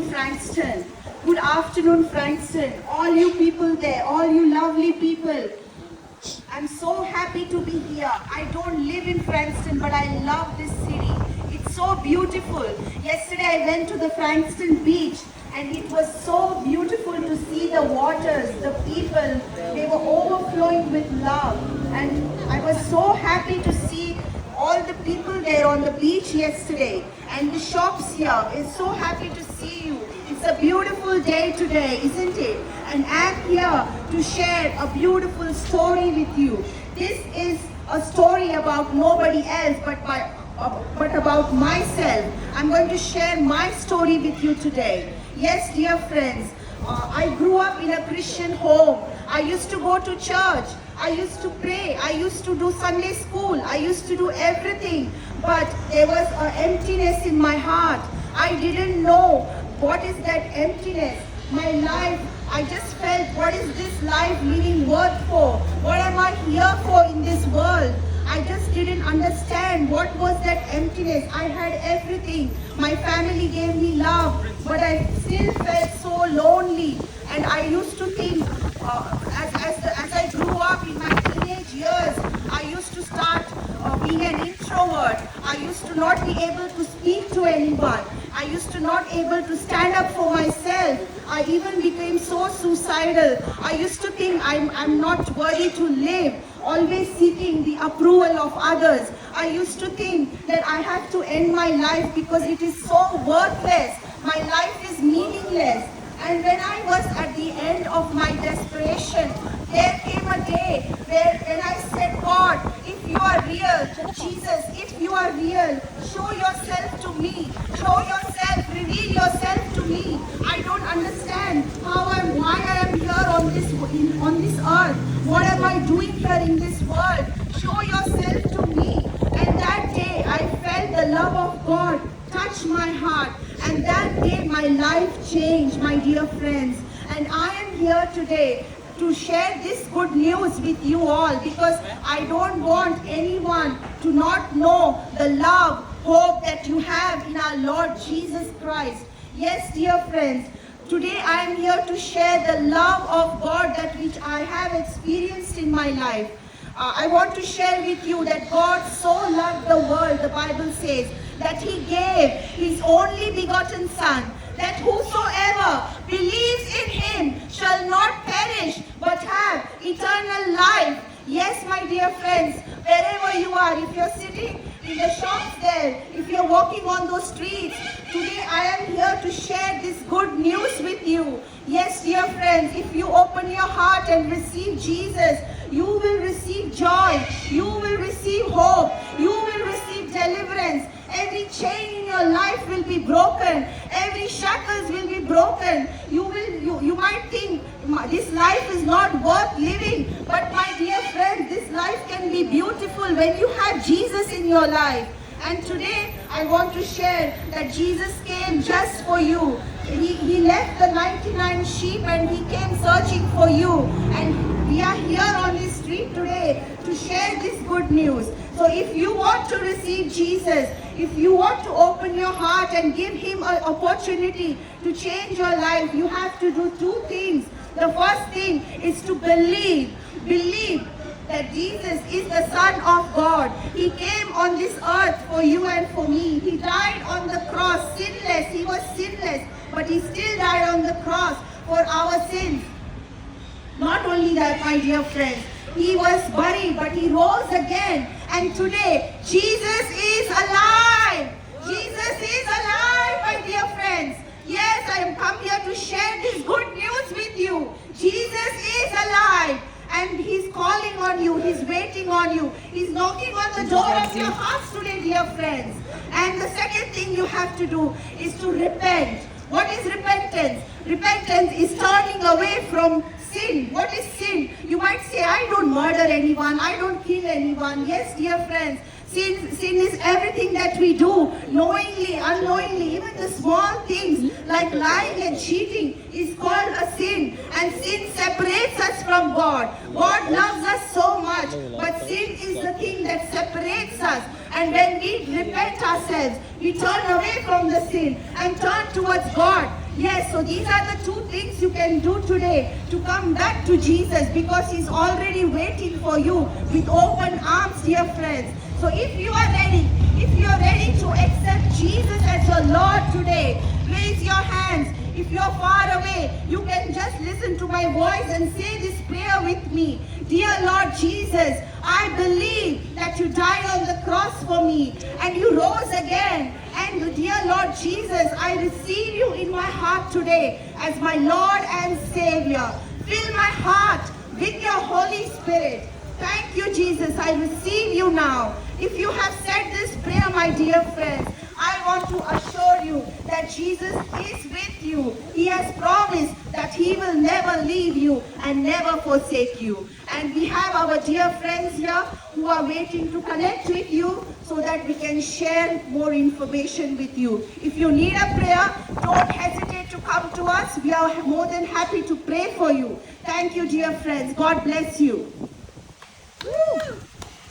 Frankston. Good afternoon, Frankston. All you people there, all you lovely people. I'm so happy to be here. I don't live in Frankston, but I love this city. It's so beautiful. Yesterday I went to the Frankston beach and it was so beautiful to see the waters, the people. They were overflowing with love. And I was so happy to see all the people there on the beach yesterday. And the shops here. Is so happy to see you. It's a beautiful day today, isn't it? And I'm here to share a beautiful story with you. This is a story about nobody else but about myself. I'm going to share my story with you today. Yes, dear friends, I grew up in a Christian home. I used to go to church. I used to pray. I used to do Sunday school. I used to do everything. But there was an emptiness in my heart. I didn't know what is that emptiness. My life, I just felt, what is this life meaning worth for? What am I here for in this world? I just didn't understand what was that emptiness. I had everything. My family gave me love, but I still felt so lonely. And I used to think, as I grew up in my teenage years, I used to start being an introvert. I used to not be able to speak to anyone. I used to not able to stand up for myself. I even became so suicidal. I used to think I'm not worthy to live, always seeking the approval of others. I used to think that I have to end my life because it is so worthless. My life is meaningless. And when I was at the end of my desperation, there came a day when I said, God, if you are real, Jesus, if you are real, show yourself to me. Show yourself, reveal yourself to me. I don't understand why I am here on this earth. What am I doing here in this world? Show yourself to me. And that day I felt the love of God touch my heart. And that day my life changed, my dear friends. And I am here today to share this good news with you all, because I don't want anyone to not know the love, hope that you have in our Lord Jesus Christ. Yes, dear friends, today I am here to share the love of God that which I have experienced in my life. I want to share with you that God so loved the world, the Bible says, that He gave His only begotten Son, that whosoever believes in Him shall not perish but have eternal life. Yes, my dear friends, wherever you are, if you're sitting in the shops there, if you're walking on those streets, today I am here to share this good news with you. Yes, dear friends, if you open your heart and receive Jesus, you will receive joy, you will receive hope, you will receive deliverance. Every chain in your life will be broken. Every shackles will be broken. You might think this life is not worth living, but my dear friends, this life can be beautiful when you have Jesus in your life. And today I want to share that Jesus came just for you. He left the 99 sheep and He came searching for you. And we are here on this street today to share this good news. So if you want to receive Jesus, if you want to open your heart and give Him an opportunity to change your life, you have to do two things. The first thing is to believe that Jesus is the Son of God. He came on this earth for you and for me. He died on the cross sinless. He was sinless, but He still died on the cross for our sins. Not only that, my dear friends, He was buried, but He rose again. And today, Jesus is alive. Jesus is alive, my dear friends. Yes, I am come here to share this good news with you. Jesus is alive. And He's calling on you. He's waiting on you. He's knocking on the door of your hearts today, dear friends. And the second thing you have to do is to repent. What is repentance? Repentance is turning away from sin. What is sin? You might say, I don't murder anyone. I don't kill anyone. Yes, dear friends. Sin is everything that we do, knowingly, unknowingly, even the small things like lying and cheating is called a sin. And sin separates us from God. God loves us so much, but sin is the thing that separates us. And when we repent ourselves, we turn away from the sin and turn towards God. Yes, so these are the two things you can do today to come back to Jesus, because He's already waiting for you with open arms, dear friends. So if you are ready, to accept Jesus as your Lord today, raise your hands. If you're far away, you can just listen to my voice and say this prayer with me. Dear Lord Jesus, I believe that you died on the cross for me and you rose again. And dear Lord Jesus, I receive you in my heart today as my Lord and Savior. Fill my heart with your Holy Spirit. Thank you, Jesus. I receive you now. If you have said this prayer, my dear friends, I want to assure you that Jesus is with you. He has promised that He will never leave you and never forsake you. And we have our dear friends here who are waiting to connect with you so that we can share more information with you. If you need a prayer, don't hesitate to come to us. We are more than happy to pray for you. Thank you, dear friends. God bless you.